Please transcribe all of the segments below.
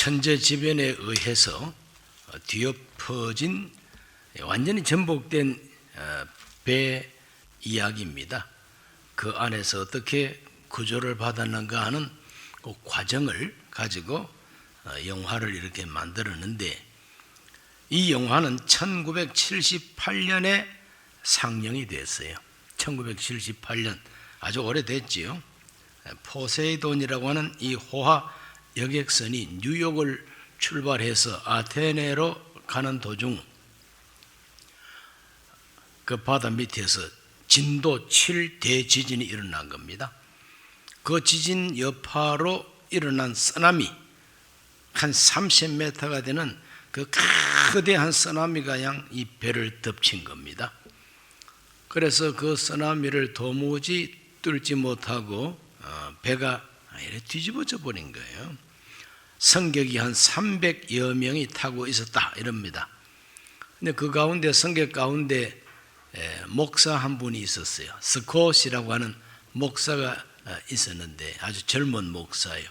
천재지변에 의해서 뒤엎어진 완전히 전복된 배 이야기입니다. 그 안에서 어떻게 구조를 받았는가 하는 그 과정을 가지고 영화를 이렇게 만들었는데, 이 영화는 1978년에 상영이 됐어요. 1978년, 아주 오래됐지요. 포세이돈이라고 하는 이 호화 여객선이 뉴욕을 출발해서 아테네로 가는 도중 그 바다 밑에서 진도 7 대지진이 일어난 겁니다. 그 지진 여파로 일어난 쓰나미, 한 30m가 되는 그 거대한 쓰나미가 양 이 배를 덮친 겁니다. 그래서 그 쓰나미를 도무지 뚫지 못하고 배가 뒤집어져 버린 거예요. 승객이 한 300여 명이 타고 있었다 이럽니다. 근데 그 가운데 승객 가운데 목사 한 분이 있었어요. 스콧이라고 하는 목사가 있었는데 아주 젊은 목사예요.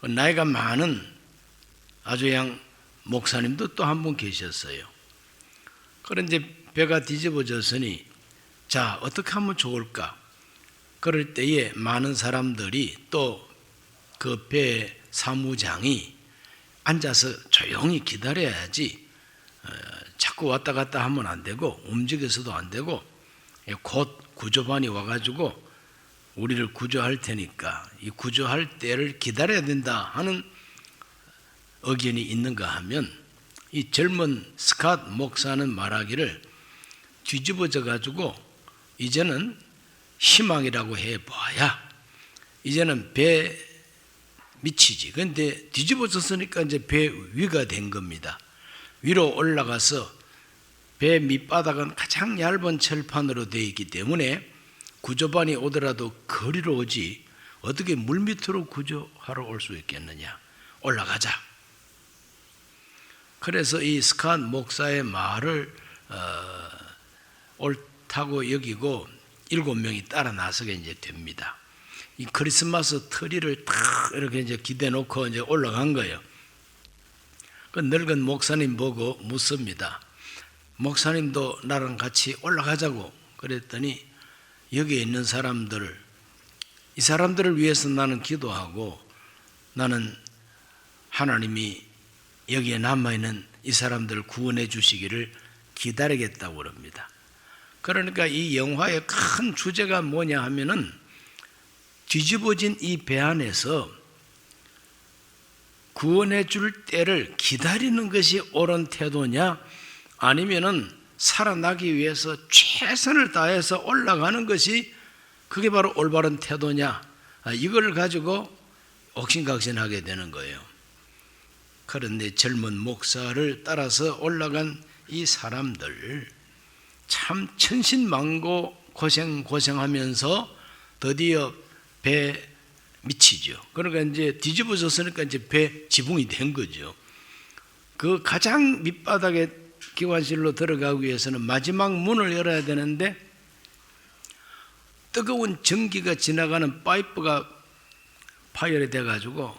나이가 많은 아주 양 목사님도 또 한 분 계셨어요. 그런데 배가 뒤집어졌으니 자, 어떻게 하면 좋을까? 그럴 때에 많은 사람들이 또 그 배 사무장이 앉아서 조용히 기다려야지 자꾸 왔다 갔다 하면 안 되고 움직여서도 안 되고 곧 구조반이 와가지고 우리를 구조할 테니까 이 구조할 때를 기다려야 된다 하는 의견이 있는가 하면, 이 젊은 스캇 목사는 말하기를 뒤집어져 가지고 이제는 희망이라고 해봐야 이제는 배 미치지. 그런데 뒤집어졌으니까 이제 배 위가 된 겁니다. 위로 올라가서 배 밑바닥은 가장 얇은 철판으로 되어 있기 때문에 구조반이 오더라도 거리로 오지 어떻게 물밑으로 구조하러 올 수 있겠느냐. 올라가자. 그래서 이 스캇 목사의 말을 옳다고 여기고 7명이 따라 나서게 이제 됩니다. 이 크리스마스 트리를 탁 이렇게 이제 기대 놓고 이제 올라간 거예요. 그 늙은 목사님 보고 묻습니다. 목사님도 나랑 같이 올라가자고. 그랬더니 여기에 있는 사람들, 이 사람들을 위해서 나는 기도하고 나는 하나님이 여기에 남아있는 이 사람들을 구원해 주시기를 기다리겠다고 그럽니다. 그러니까 이 영화의 큰 주제가 뭐냐 하면은 뒤집어진 이 배 안에서 구원해 줄 때를 기다리는 것이 옳은 태도냐, 아니면은 살아나기 위해서 최선을 다해서 올라가는 것이 그게 바로 올바른 태도냐, 이걸 가지고 옥신각신하게 되는 거예요. 그런데 젊은 목사를 따라서 올라간 이 사람들 참 천신만고 고생하면서 드디어 배 미치죠. 그러니까 이제 뒤집어졌으니까 이제 배 지붕이 된 거죠. 그 가장 밑바닥에 기관실로 들어가기 위해서는 마지막 문을 열어야 되는데 뜨거운 전기가 지나가는 파이프가 파열이 돼가지고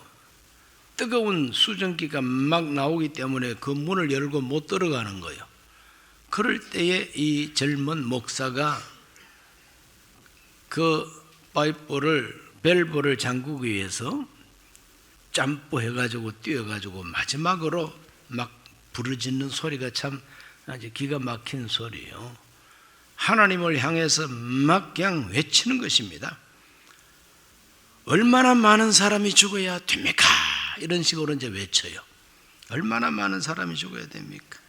뜨거운 수증기가 막 나오기 때문에 그 문을 열고 못 들어가는 거예요. 그럴 때에 이 젊은 목사가 그 파이프를 밸브를 잠그기 위해서 점프해가지고 뛰어가지고 마지막으로 막 부르짖는 소리가 참 아주 기가 막힌 소리예요. 하나님을 향해서 막 그냥 외치는 것입니다. 얼마나 많은 사람이 죽어야 됩니까? 이런 식으로 이제 외쳐요. 얼마나 많은 사람이 죽어야 됩니까?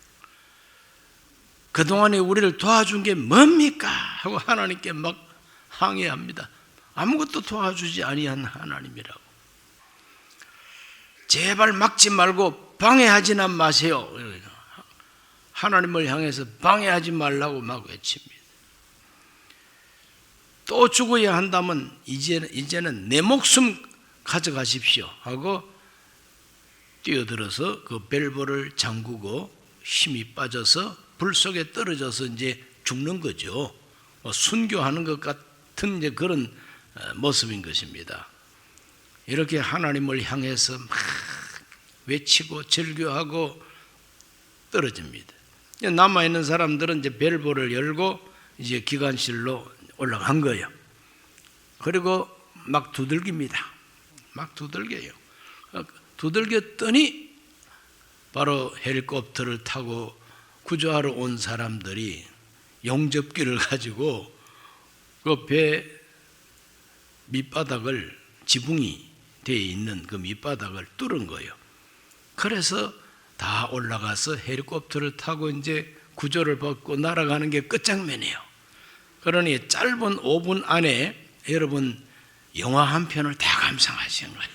그동안에 우리를 도와준 게 뭡니까? 하고 하나님께 막 항의합니다. 아무것도 도와주지 아니한 하나님이라고. 제발 막지 말고 방해하지나 마세요. 하나님을 향해서 방해하지 말라고 막 외칩니다. 또 죽어야 한다면 이제는 내 목숨 가져가십시오 하고 뛰어들어서 그 밸브를 잠그고 힘이 빠져서 불 속에 떨어져서 이제 죽는 거죠. 순교하는 것 같은 이제 그런 모습인 것입니다. 이렇게 하나님을 향해서 막 외치고 절규하고 떨어집니다. 남아있는 사람들은 이제 밸브를 열고 이제 기관실로 올라간 거예요. 그리고 막 두들깁니다. 막 두들겨요. 두들겼더니 바로 헬리콥터를 타고 구조하러 온 사람들이 용접기를 가지고 그 배 밑바닥을, 지붕이 되어 있는 그 밑바닥을 뚫은 거예요. 그래서 다 올라가서 헬리콥터를 타고 이제 구조를 받고 날아가는 게 끝장면이에요. 그러니 짧은 5분 안에 여러분 영화 한 편을 다 감상하신 거예요.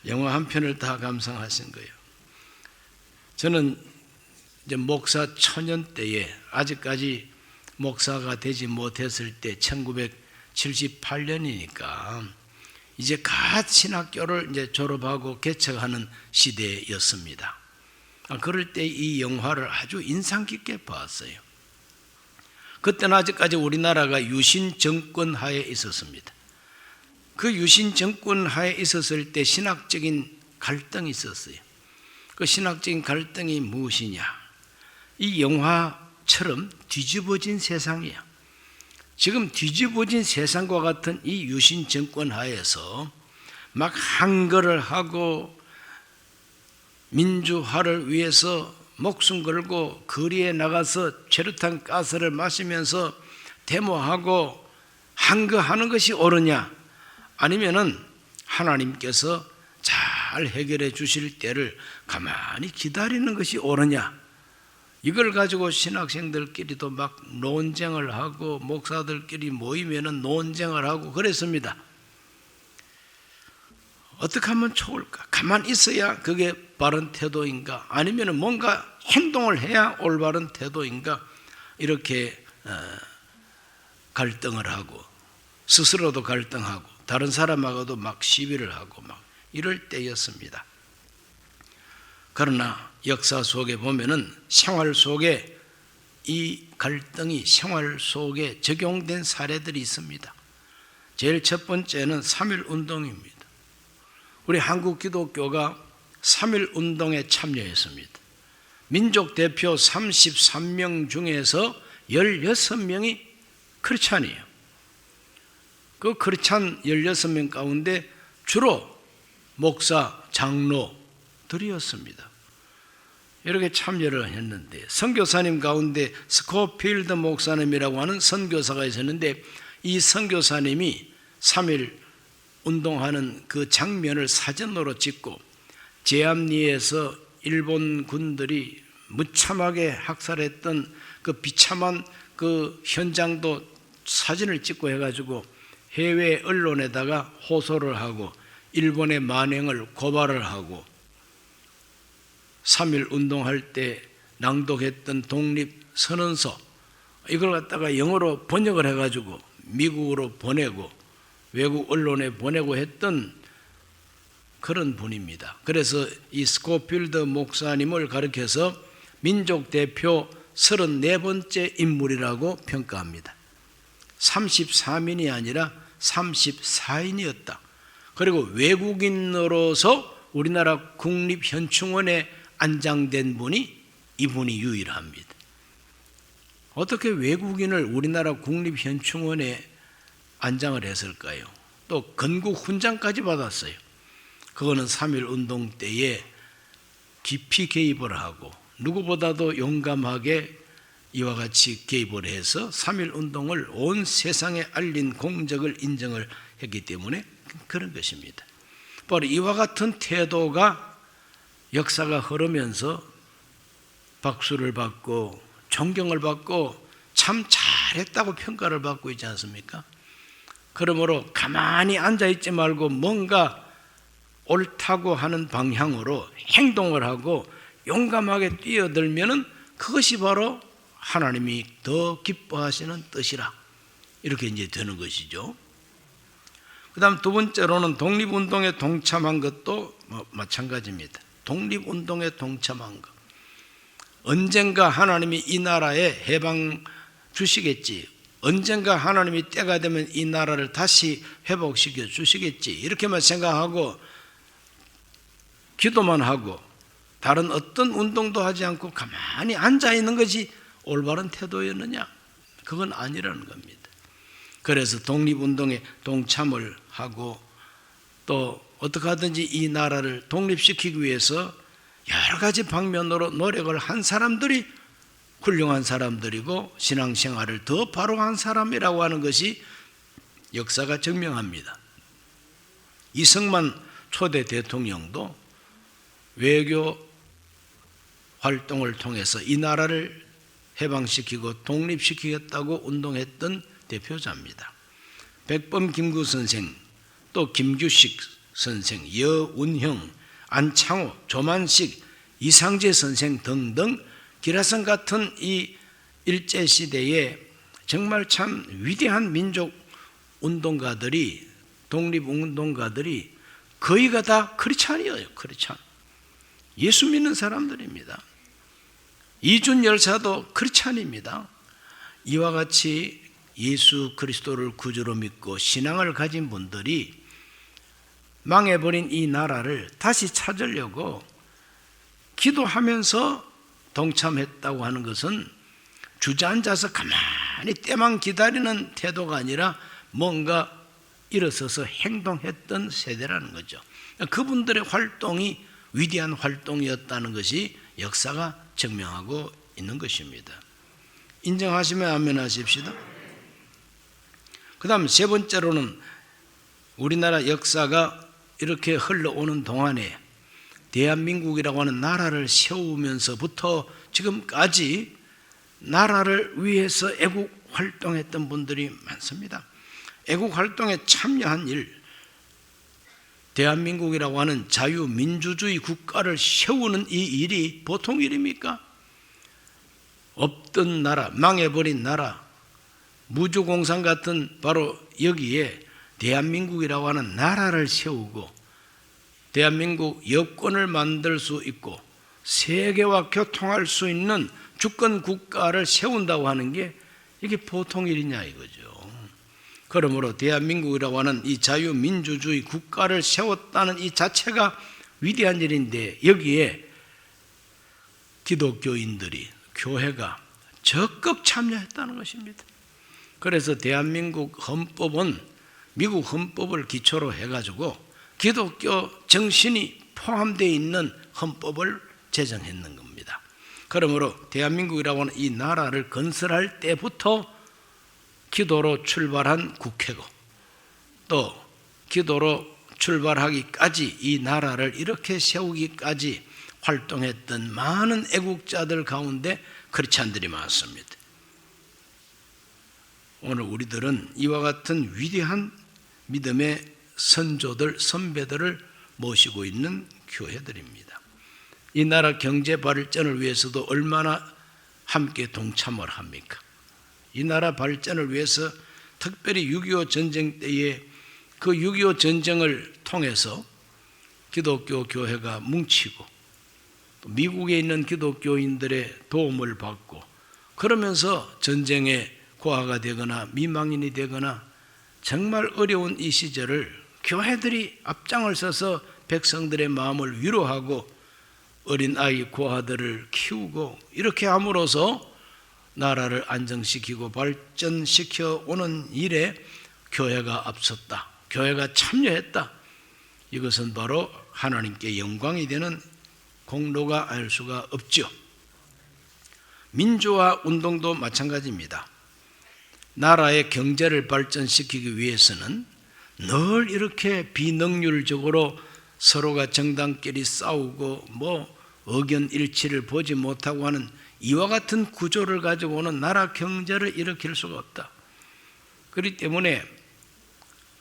영화 한 편을 다 감상하신 거예요. 저는 이제 목사 천년 때에, 아직까지 목사가 되지 못했을 때 1978년이니까 이제 갓 신학교를 이제 졸업하고 개척하는 시대였습니다. 그럴 때 이 영화를 아주 인상 깊게 봤어요. 그때는 아직까지 우리나라가 유신 정권 하에 있었습니다. 그 유신 정권 하에 있었을 때 신학적인 갈등이 있었어요. 그 신학적인 갈등이 무엇이냐? 이 영화처럼 뒤집어진 세상이에요. 지금 뒤집어진 세상과 같은 이 유신 정권 하에서 막 한거를 하고 민주화를 위해서 목숨 걸고 거리에 나가서 최루탄 가스를 마시면서 데모하고 한거하는 것이 옳으냐, 아니면은 하나님께서 잘 해결해 주실 때를 가만히 기다리는 것이 옳으냐, 이걸 가지고 신학생들끼리도 막 논쟁을 하고 목사들끼리 모이면은 논쟁을 하고 그랬습니다. 어떻게 하면 좋을까? 가만히 있어야 그게 바른 태도인가? 아니면 뭔가 행동을 해야 올바른 태도인가? 이렇게 갈등을 하고 스스로도 갈등하고 다른 사람하고도 막 시비를 하고 막 이럴 때였습니다. 그러나 역사 속에 보면은 생활 속에 이 갈등이 생활 속에 적용된 사례들이 있습니다. 제일 첫 번째는 3.1 운동입니다. 우리 한국 기독교가 3.1 운동에 참여했습니다. 민족 대표 33명 중에서 16명이 크리스찬이에요. 그 크리스찬 16명 가운데 주로 목사, 장로들이었습니다. 이렇게 참여를 했는데, 선교사님 가운데 스코필드 목사님이라고 하는 선교사가 있었는데, 이 선교사님이 3.1 운동하는 그 장면을 사진으로 찍고 제암리에서 일본 군들이 무참하게 학살했던 그 비참한 그 현장도 사진을 찍고 해가지고 해외 언론에다가 호소를 하고 일본의 만행을 고발을 하고 3.1 운동할 때 낭독했던 독립선언서, 이걸 갖다가 영어로 번역을 해가지고 미국으로 보내고 외국 언론에 보내고 했던 그런 분입니다. 그래서 이 스코필드 목사님을 가리켜서 민족 대표 34번째 인물이라고 평가합니다. 33인이 아니라 34인이었다. 그리고 외국인으로서 우리나라 국립현충원에 안장된 분이 이분이 유일합니다. 어떻게 외국인을 우리나라 국립현충원에 안장을 했을까요? 또 건국 훈장까지 받았어요. 그거는 3.1 운동 때에 깊이 개입을 하고 누구보다도 용감하게 이와 같이 개입을 해서 3.1 운동을 온 세상에 알린 공적을 인정을 했기 때문에 그런 것입니다. 바로 이와 같은 태도가 역사가 흐르면서 박수를 받고 존경을 받고 참 잘했다고 평가를 받고 있지 않습니까? 그러므로 가만히 앉아있지 말고 뭔가 옳다고 하는 방향으로 행동을 하고 용감하게 뛰어들면은 그것이 바로 하나님이 더 기뻐하시는 뜻이라, 이렇게 이제 되는 것이죠. 그 다음 두 번째로는 독립운동에 동참한 것도 마찬가지입니다. 독립운동에 동참한 것. 언젠가 하나님이 이 나라에 해방 주시겠지, 언젠가 하나님이 때가 되면 이 나라를 다시 회복시켜 주시겠지, 이렇게만 생각하고 기도만 하고 다른 어떤 운동도 하지 않고 가만히 앉아 있는 것이 올바른 태도였느냐? 그건 아니라는 겁니다. 그래서 독립운동에 동참을 하고 또 어떻게 하든지 이 나라를 독립시키기 위해서 여러 가지 방면으로 노력을 한 사람들이 훌륭한 사람들이고 신앙생활을 더 바로 한 사람이라고 하는 것이 역사가 증명합니다. 이승만 초대 대통령도 외교 활동을 통해서 이 나라를 해방시키고 독립시키겠다고 운동했던 대표자입니다. 백범 김구 선생, 또 김규식 선생, 여운형, 안창호, 조만식, 이상재 선생 등등 기라성 같은 이 일제시대에 정말 참 위대한 민족 운동가들이, 독립운동가들이 거의가 다 크리스찬이에요. 크리스찬. 예수 믿는 사람들입니다. 이준 열사도 크리스찬입니다. 이와 같이 예수 그리스도를 구주로 믿고 신앙을 가진 분들이 망해버린 이 나라를 다시 찾으려고 기도하면서 동참했다고 하는 것은 주저앉아서 가만히 때만 기다리는 태도가 아니라 뭔가 일어서서 행동했던 세대라는 거죠. 그분들의 활동이 위대한 활동이었다는 것이 역사가 증명하고 있는 것입니다. 인정하시면 아멘 하십시다. 그 다음 세 번째로는 우리나라 역사가 이렇게 흘러오는 동안에 대한민국이라고 하는 나라를 세우면서부터 지금까지 나라를 위해서 애국 활동했던 분들이 많습니다. 애국 활동에 참여한 일, 대한민국이라고 하는 자유민주주의 국가를 세우는 이 일이 보통 일입니까? 없던 나라, 망해버린 나라, 무주공산 같은 바로 여기에 대한민국이라고 하는 나라를 세우고 대한민국 여권을 만들 수 있고 세계와 교통할 수 있는 주권 국가를 세운다고 하는 게 이게 보통 일이냐 이거죠. 그러므로 대한민국이라고 하는 이 자유민주주의 국가를 세웠다는 이 자체가 위대한 일인데 여기에 기독교인들이, 교회가 적극 참여했다는 것입니다. 그래서 대한민국 헌법은 미국 헌법을 기초로 해가지고 기독교 정신이 포함되어 있는 헌법을 제정했는 겁니다. 그러므로 대한민국이라고 하는 이 나라를 건설할 때부터 기도로 출발한 국회고 또 기도로 출발하기까지 이 나라를 이렇게 세우기까지 활동했던 많은 애국자들 가운데 크리스찬들이 많습니다. 오늘 우리들은 이와 같은 위대한 믿음의 선조들, 선배들을 모시고 있는 교회들입니다. 이 나라 경제 발전을 위해서도 얼마나 함께 동참을 합니까? 이 나라 발전을 위해서 특별히 6.25 전쟁 때에 그 6.25 전쟁을 통해서 기독교 교회가 뭉치고 또 미국에 있는 기독교인들의 도움을 받고 그러면서 전쟁에 고아가 되거나 미망인이 되거나 정말 어려운 이 시절을 교회들이 앞장을 서서 백성들의 마음을 위로하고 어린아이 고아들을 키우고 이렇게 함으로써 나라를 안정시키고 발전시켜 오는 일에 교회가 앞섰다. 교회가 참여했다. 이것은 바로 하나님께 영광이 되는 공로가 아닐 수가 없죠. 민주화 운동도 마찬가지입니다. 나라의 경제를 발전시키기 위해서는 늘 이렇게 비능률적으로 서로가 정당끼리 싸우고 의견 일치를 보지 못하고 하는 이와 같은 구조를 가지고 오는 나라 경제를 일으킬 수가 없다. 그렇기 때문에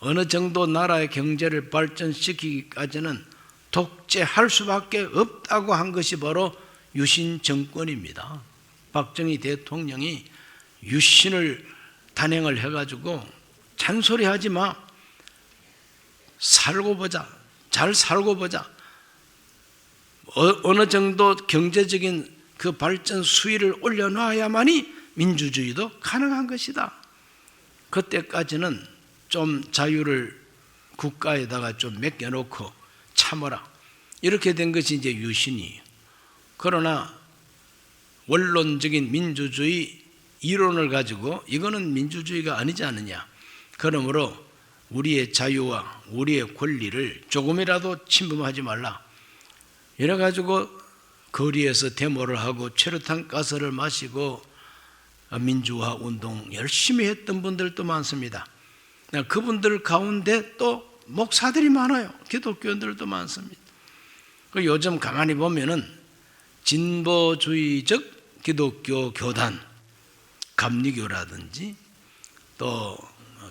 어느 정도 나라의 경제를 발전시키기까지는 독재할 수밖에 없다고 한 것이 바로 유신 정권입니다. 박정희 대통령이 유신을 단행을 해가지고 잔소리하지 마, 살고 보자, 잘 살고 보자, 어느 정도 경제적인 그 발전 수위를 올려놔야만이 민주주의도 가능한 것이다. 그때까지는 좀 자유를 국가에다가 좀 맡겨놓고 참아라. 이렇게 된 것이 이제 유신이에요. 그러나 원론적인 민주주의 이론을 가지고 이거는 민주주의가 아니지 않느냐. 그러므로 우리의 자유와 우리의 권리를 조금이라도 침범하지 말라. 이래 가지고 거리에서 데모를 하고 최루탄 가스를 마시고 민주화 운동 열심히 했던 분들도 많습니다. 그분들 가운데 또 목사들이 많아요. 기독교인들도 많습니다. 요즘 가만히 보면은 진보주의적 기독교 교단, 감리교라든지 또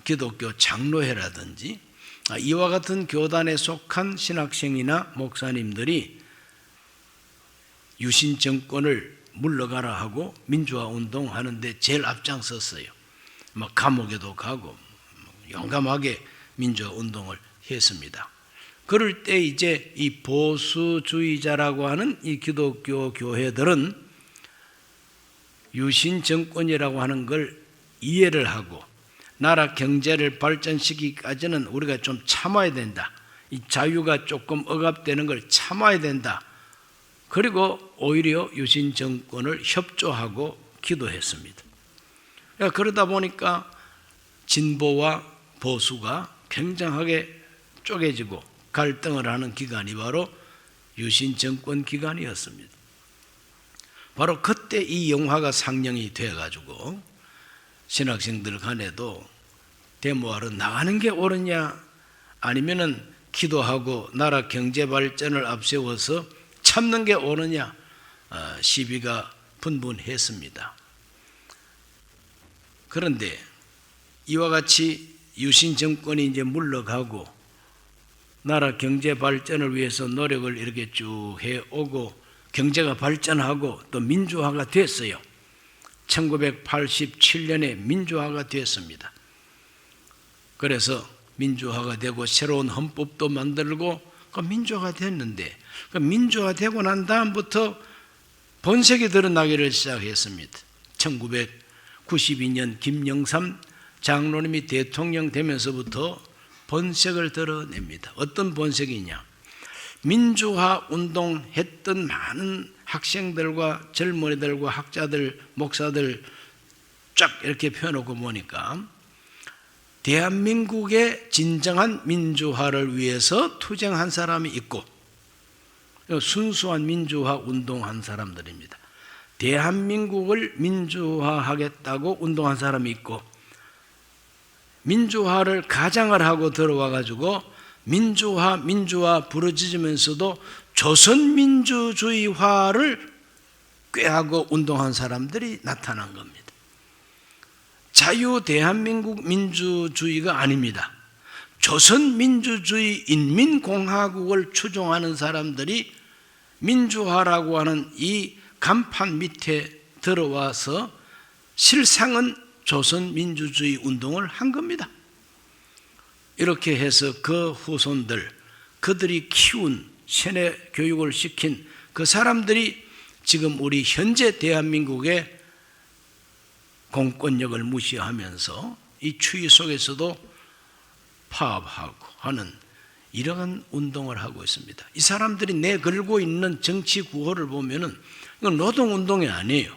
기독교 장로회라든지 이와 같은 교단에 속한 신학생이나 목사님들이 유신 정권을 물러가라 하고 민주화 운동하는데 제일 앞장섰어요. 감옥에도 가고 용감하게 민주화 운동을 했습니다. 그럴 때 이제 이 보수주의자라고 하는 이 기독교 교회들은 유신 정권이라고 하는 걸 이해를 하고 나라 경제를 발전시키기까지는 우리가 좀 참아야 된다. 이 자유가 조금 억압되는 걸 참아야 된다. 그리고 오히려 유신 정권을 협조하고 기도했습니다. 그러다 보니까 진보와 보수가 굉장하게 쪼개지고 갈등을 하는 기간이 바로 유신 정권 기간이었습니다. 바로 그때 이 영화가 상영이 되어가지고 신학생들 간에도 데모하러 나가는 게 옳으냐 아니면은 기도하고 나라 경제 발전을 앞세워서 참는 게 옳으냐 시비가 분분했습니다. 그런데 이와 같이 유신 정권이 이제 물러가고 나라 경제 발전을 위해서 노력을 이렇게 쭉 해오고 경제가 발전하고 또 민주화가 됐어요. 1987년에 민주화가 됐습니다. 그래서 민주화가 되고 새로운 헌법도 만들고 민주화가 됐는데 민주화되고 난 다음부터 본색이 드러나기를 시작했습니다. 1992년 김영삼 장로님이 대통령 되면서부터 본색을 드러냅니다. 어떤 본색이냐? 민주화 운동했던 많은 학생들과 젊은이들과 학자들, 목사들 쫙 이렇게 펴놓고 보니까 대한민국의 진정한 민주화를 위해서 투쟁한 사람이 있고 순수한 민주화 운동한 사람들입니다. 대한민국을 민주화하겠다고 운동한 사람이 있고 민주화를 가장을 하고 들어와 가지고 민주화 부르짖으면서도 조선민주주의화를 꾀하고 운동한 사람들이 나타난 겁니다. 자유 대한민국 민주주의가 아닙니다. 조선민주주의 인민공화국을 추종하는 사람들이 민주화라고 하는 이 간판 밑에 들어와서 실상은 조선민주주의 운동을 한 겁니다. 이렇게 해서 그 후손들, 그들이 키운 세뇌 교육을 시킨 그 사람들이 지금 우리 현재 대한민국의 공권력을 무시하면서 이 추위 속에서도 파업하고 하는 이러한 운동을 하고 있습니다. 이 사람들이 내걸고 있는 정치 구호를 보면은 이건 노동운동이 아니에요.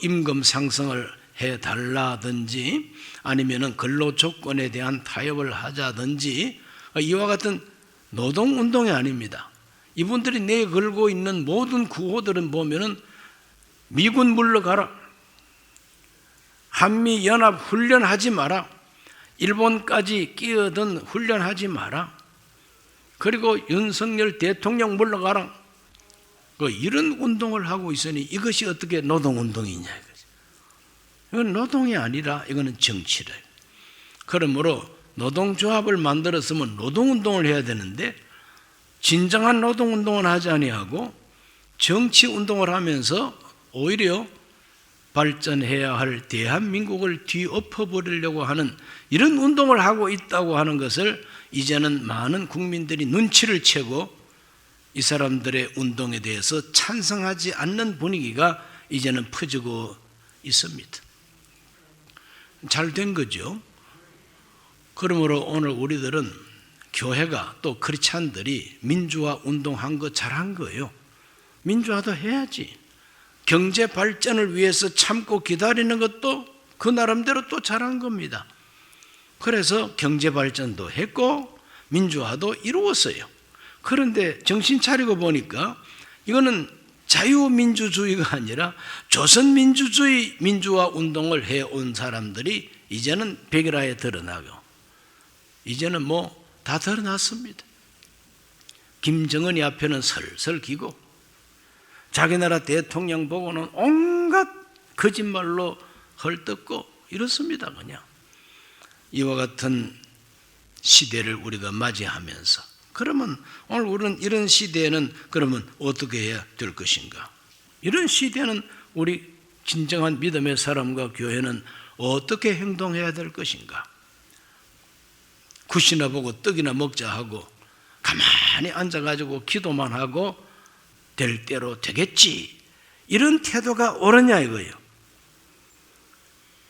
임금 상승을 해달라든지 아니면은 근로조건에 대한 타협을 하자든지 이와 같은 노동운동이 아닙니다. 이분들이 내걸고 있는 모든 구호들은 보면은 미군 물러가라, 한미연합 훈련하지 마라, 일본까지 끼어든 훈련하지 마라, 그리고 윤석열 대통령 물러가라, 이런 운동을 하고 있으니 이것이 어떻게 노동운동이냐 이거지. 이건 노동이 아니라 이거는 정치래. 그러므로 노동조합을 만들었으면 노동운동을 해야 되는데 진정한 노동운동은 하지 아니하고 정치운동을 하면서 오히려 발전해야 할 대한민국을 뒤엎어버리려고 하는 이런 운동을 하고 있다고 하는 것을 이제는 많은 국민들이 눈치를 채고 이 사람들의 운동에 대해서 찬성하지 않는 분위기가 이제는 퍼지고 있습니다. 잘 된 거죠. 그러므로 오늘 우리들은 교회가 또 크리스찬들이 민주화 운동한 거 잘한 거예요. 민주화도 해야지. 경제 발전을 위해서 참고 기다리는 것도 그 나름대로 또 잘한 겁니다. 그래서 경제 발전도 했고 민주화도 이루었어요. 그런데 정신 차리고 보니까 이거는 자유민주주의가 아니라 조선민주주의 민주화 운동을 해온 사람들이 이제는 백일화에 드러나고 이제는 뭐 다 드러났습니다. 김정은이 앞에는 설설 기고 자기 나라 대통령 보고는 온갖 거짓말로 헐뜯고 이렇습니다. 그냥 이와 같은 시대를 우리가 맞이하면서 그러면 오늘 우리는 이런 시대에는 그러면 어떻게 해야 될 것인가? 이런 시대는 우리 진정한 믿음의 사람과 교회는 어떻게 행동해야 될 것인가? 굿이나 보고 떡이나 먹자 하고 가만히 앉아가지고 기도만 하고 될 대로 되겠지, 이런 태도가 옳으냐 이거예요.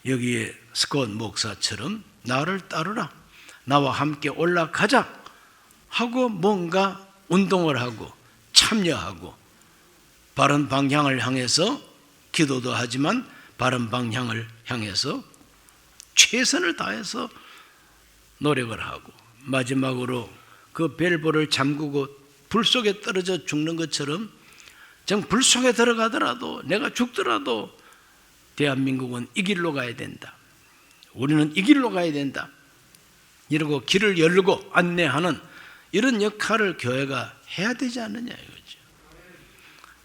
여기에 스콧 목사처럼 나를 따르라, 나와 함께 올라가자 하고 뭔가 운동을 하고 참여하고 바른 방향을 향해서 기도도 하지만 바른 방향을 향해서 최선을 다해서 노력을 하고 마지막으로 그 밸브를 잠그고 불 속에 떨어져 죽는 것처럼 불 속에 들어가더라도 내가 죽더라도 대한민국은 이 길로 가야 된다, 우리는 이 길로 가야 된다, 이러고 길을 열고 안내하는 이런 역할을 교회가 해야 되지 않느냐 이거죠.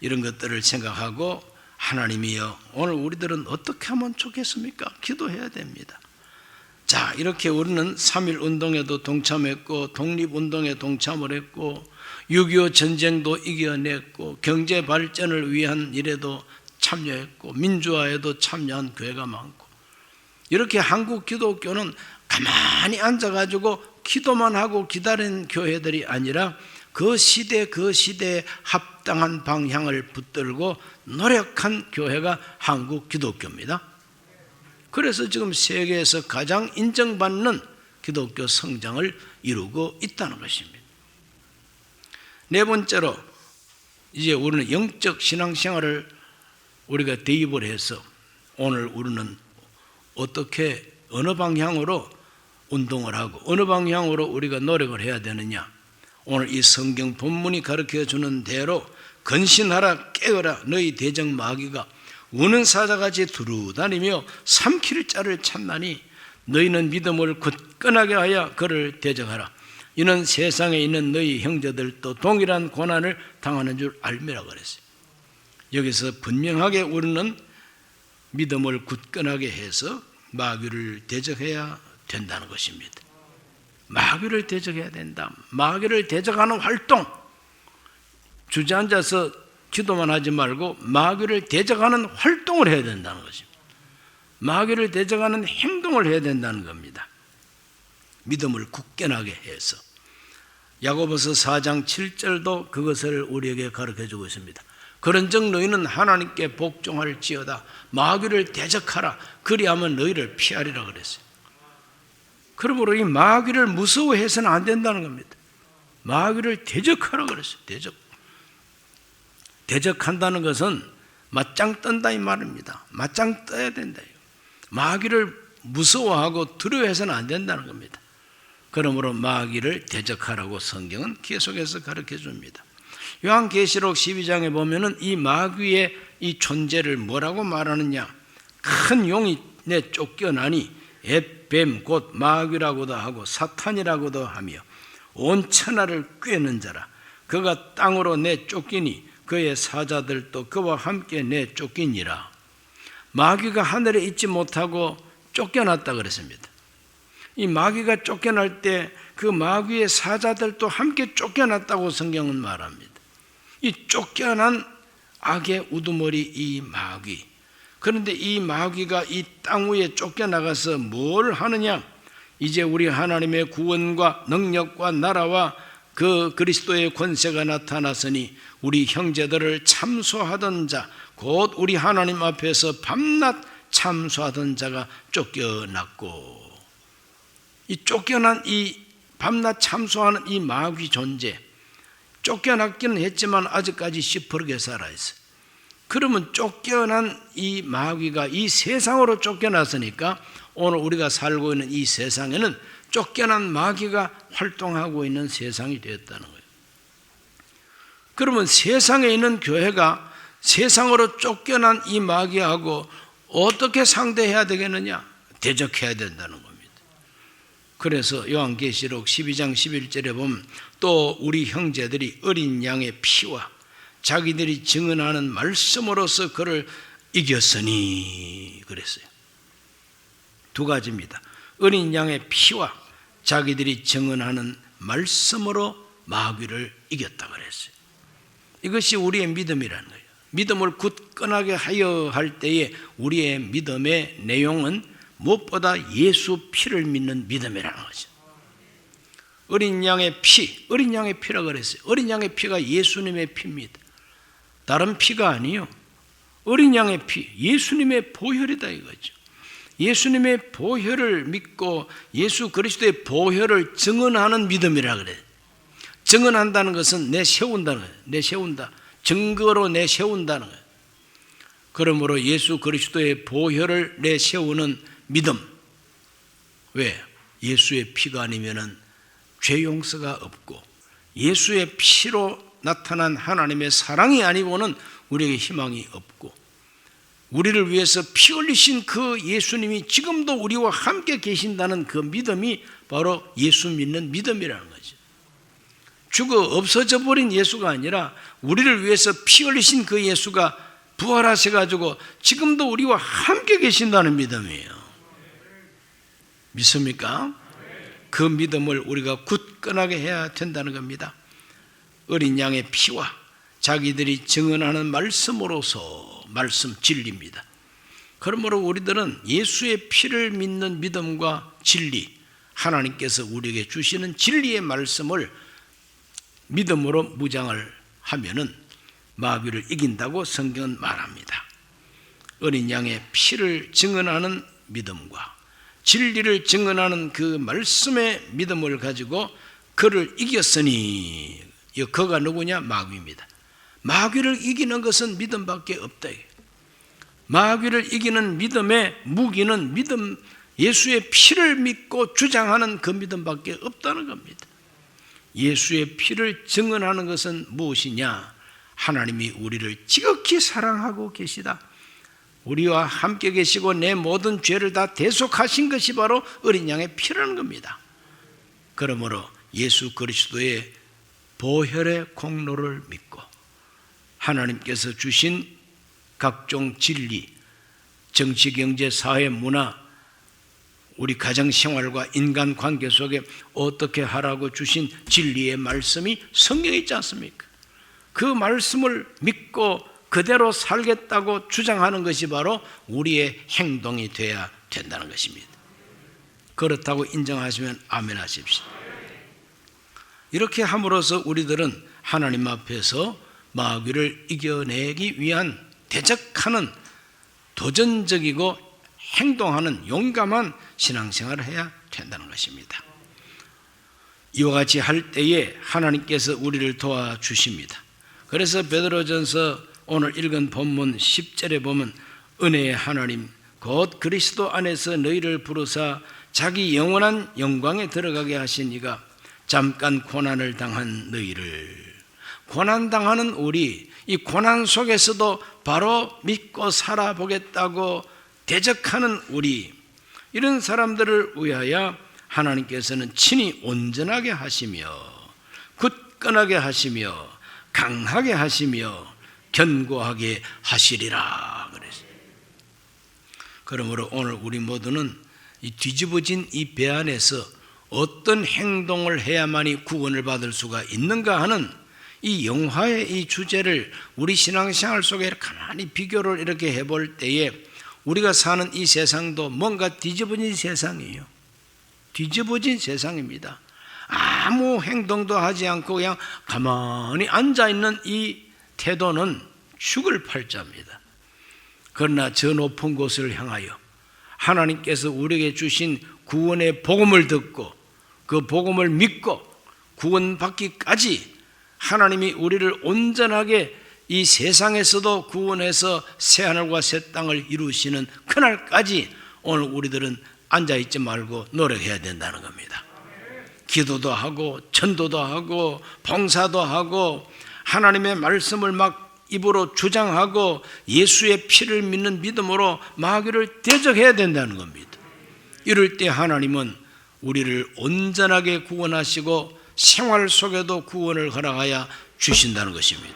이런 것들을 생각하고 하나님이여 오늘 우리들은 어떻게 하면 좋겠습니까? 기도해야 됩니다. 자, 이렇게 우리는 3.1 운동에도 동참했고 독립운동에 동참을 했고 6.25 전쟁도 이겨냈고 경제 발전을 위한 일에도 참여했고 민주화에도 참여한 교회가 많고, 이렇게 한국 기독교는 가만히 앉아가지고 기도만 하고 기다리는 교회들이 아니라 그 시대에 합당한 방향을 붙들고 노력한 교회가 한국 기독교입니다. 그래서 지금 세계에서 가장 인정받는 기독교 성장을 이루고 있다는 것입니다. 네 번째로 이제 우리는 영적 신앙생활을 우리가 대입을 해서 오늘 우리는 어떻게 어느 방향으로 운동을 하고 어느 방향으로 우리가 노력을 해야 되느냐, 오늘 이 성경 본문이 가르쳐주는 대로 근신하라 깨어라 너희 대적 마귀가 우는 사자같이 두루다니며 삼킬 자를 찾나니 너희는 믿음을 굳건하게 하여 그를 대적하라. 이는 세상에 있는 너희 형제들도 동일한 고난을 당하는 줄 알미라고 그랬어요. 여기서 분명하게 우리는 믿음을 굳건하게 해서 마귀를 대적해야 된다는 것입니다. 마귀를 대적해야 된다. 마귀를 대적하는 활동, 주저앉아서 기도만 하지 말고 마귀를 대적하는 활동을 해야 된다는 것입니다. 마귀를 대적하는 행동을 해야 된다는 겁니다. 믿음을 굳건하게 해서. 야고보서 4장 7절도 그것을 우리에게 가르쳐주고 있습니다. 그런즉 너희는 하나님께 복종할지어다 마귀를 대적하라 그리하면 너희를 피하리라 그랬어요. 그러므로 이 마귀를 무서워해서는 안 된다는 겁니다. 마귀를 대적하라 그랬어요. 대적한다는 것은 맞짱 뜬다 이 말입니다. 맞짱 떠야 된다. 마귀를 무서워하고 두려워해서는 안 된다는 겁니다. 그러므로 마귀를 대적하라고 성경은 계속해서 가르쳐 줍니다. 요한계시록 12장에 보면은 이 마귀의 이 존재를 뭐라고 말하느냐, 큰 용이 내 쫓겨나니 뱀 곧 마귀라고도 하고 사탄이라고도 하며 온 천하를 꿰는 자라. 그가 땅으로 내 쫓기니 그의 사자들도 그와 함께 내 쫓기니라. 마귀가 하늘에 있지 못하고 쫓겨났다 그랬습니다. 이 마귀가 쫓겨날 때 그 마귀의 사자들도 함께 쫓겨났다고 성경은 말합니다. 이 쫓겨난 악의 우두머리 이 마귀. 그런데 이 마귀가 이 땅 위에 쫓겨나가서 뭘 하느냐? 이제 우리 하나님의 구원과 능력과 나라와 그 그리스도의 권세가 나타났으니 우리 형제들을 참소하던 자, 곧 우리 하나님 앞에서 밤낮 참소하던 자가 쫓겨났고, 이 쫓겨난 이 밤낮 참소하는 이 마귀 존재, 쫓겨났기는 했지만 아직까지 시퍼렇게 살아있어요. 그러면 쫓겨난 이 마귀가 이 세상으로 쫓겨났으니까 오늘 우리가 살고 있는 이 세상에는 쫓겨난 마귀가 활동하고 있는 세상이 되었다는 거예요. 그러면 세상에 있는 교회가 세상으로 쫓겨난 이 마귀하고 어떻게 상대해야 되겠느냐? 대적해야 된다는 겁니다. 그래서 요한계시록 12장 11절에 보면 또 우리 형제들이 어린 양의 피와 자기들이 증언하는 말씀으로서 그를 이겼으니 그랬어요. 두 가지입니다. 어린 양의 피와 자기들이 증언하는 말씀으로 마귀를 이겼다 그랬어요. 이것이 우리의 믿음이라는 거예요. 믿음을 굳건하게 하여 할 때에 우리의 믿음의 내용은 무엇보다 예수 피를 믿는 믿음이라는 거죠. 어린 양의 피, 어린 양의 피라고 그랬어요. 어린 양의 피가 예수님의 피입니다. 다른 피가 아니요. 어린 양의 피, 예수님의 보혈이다 이거죠. 예수님의 보혈을 믿고 예수 그리스도의 보혈을 증언하는 믿음이라 그래요. 증언한다는 것은 내세운다는 거예요. 내세운다. 증거로 내세운다는 거예요. 그러므로 예수 그리스도의 보혈을 내세우는 믿음. 왜? 예수의 피가 아니면은 죄 용서가 없고 예수의 피로 나타난 하나님의 사랑이 아니고는 우리에게 희망이 없고 우리를 위해서 피 흘리신 그 예수님이 지금도 우리와 함께 계신다는 그 믿음이 바로 예수 믿는 믿음이라는 거죠. 죽어 없어져 버린 예수가 아니라 우리를 위해서 피 흘리신 그 예수가 부활하셔가지고 지금도 우리와 함께 계신다는 믿음이에요. 믿습니까? 그 믿음을 우리가 굳건하게 해야 된다는 겁니다. 어린 양의 피와 자기들이 증언하는 말씀으로서 말씀 진리입니다. 그러므로 우리들은 예수의 피를 믿는 믿음과 진리, 하나님께서 우리에게 주시는 진리의 말씀을 믿음으로 무장을 하면은 마귀를 이긴다고 성경은 말합니다. 어린 양의 피를 증언하는 믿음과 진리를 증언하는 그 말씀의 믿음을 가지고 그를 이겼으니, 그가 누구냐? 마귀입니다. 마귀를 이기는 것은 믿음밖에 없다. 마귀를 이기는 믿음의 무기는 믿음, 예수의 피를 믿고 주장하는 그 믿음밖에 없다는 겁니다. 예수의 피를 증언하는 것은 무엇이냐? 하나님이 우리를 지극히 사랑하고 계시다. 우리와 함께 계시고 내 모든 죄를 다 대속하신 것이 바로 어린 양의 피라는 겁니다. 그러므로 예수 그리스도의 보혈의 공로를 믿고 하나님께서 주신 각종 진리, 정치, 경제, 사회, 문화, 우리 가정생활과 인간관계 속에 어떻게 하라고 주신 진리의 말씀이 성경에 있지 않습니까? 그 말씀을 믿고 그대로 살겠다고 주장하는 것이 바로 우리의 행동이 되어야 된다는 것입니다. 그렇다고 인정하시면 아멘 하십시오. 이렇게 함으로써 우리들은 하나님 앞에서 마귀를 이겨내기 위한 대적하는 도전적이고 행동하는 용감한 신앙생활을 해야 된다는 것입니다. 이와 같이 할 때에 하나님께서 우리를 도와주십니다. 그래서 베드로전서 오늘 읽은 본문 10절에 보면 은혜의 하나님 곧 그리스도 안에서 너희를 부르사 자기 영원한 영광에 들어가게 하신 이가 잠깐 고난을 당한 너희를, 고난당하는 우리, 이 고난 속에서도 바로 믿고 살아보겠다고 대적하는 우리, 이런 사람들을 위하여 하나님께서는 친히 온전하게 하시며 굳건하게 하시며 강하게 하시며 견고하게 하시리라 그랬어요. 그러므로 오늘 우리 모두는 이 뒤집어진 이 배 안에서 어떤 행동을 해야만이 구원을 받을 수가 있는가 하는 이 영화의 이 주제를 우리 신앙생활 속에 가만히 비교를 이렇게 해볼 때에 우리가 사는 이 세상도 뭔가 뒤집어진 세상이에요. 뒤집어진 세상입니다. 아무 행동도 하지 않고 그냥 가만히 앉아있는 이 태도는 죽을 팔자입니다. 그러나 저 높은 곳을 향하여 하나님께서 우리에게 주신 구원의 복음을 듣고 그 복음을 믿고 구원받기까지 하나님이 우리를 온전하게 이 세상에서도 구원해서 새하늘과 새 땅을 이루시는 그날까지 오늘 우리들은 앉아있지 말고 노력해야 된다는 겁니다. 기도도 하고 전도도 하고 봉사도 하고 하나님의 말씀을 막 입으로 주장하고 예수의 피를 믿는 믿음으로 마귀를 대적해야 된다는 겁니다. 이럴 때 하나님은 우리를 온전하게 구원하시고 생활 속에도 구원을 허락하여 주신다는 것입니다.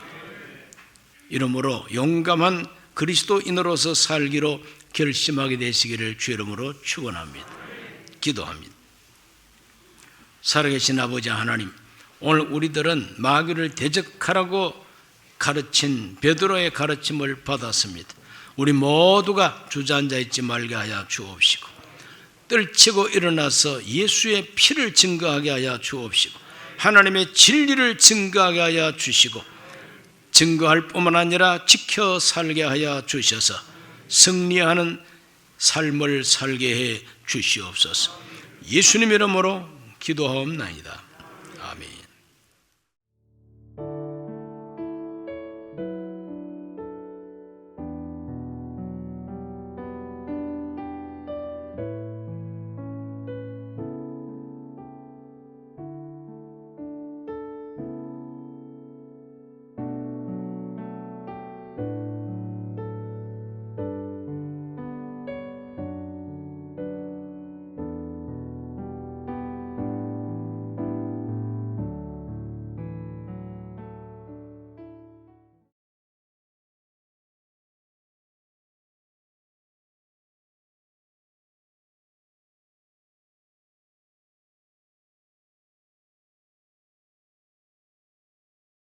이러므로 용감한 그리스도인으로서 살기로 결심하게 되시기를 주 이름으로 축원합니다. 기도합니다. 살아계신 아버지 하나님, 오늘 우리들은 마귀를 대적하라고 가르친 베드로의 가르침을 받았습니다. 우리 모두가 주저앉아 있지 말게 하여 주옵시고 떨치고 일어나서 예수의 피를 증거하게 하여 주옵시고 하나님의 진리를 증거하게 하여 주시고 증거할 뿐만 아니라 지켜 살게 하여 주셔서 승리하는 삶을 살게 해 주시옵소서. 예수님 이름으로 기도하옵나이다.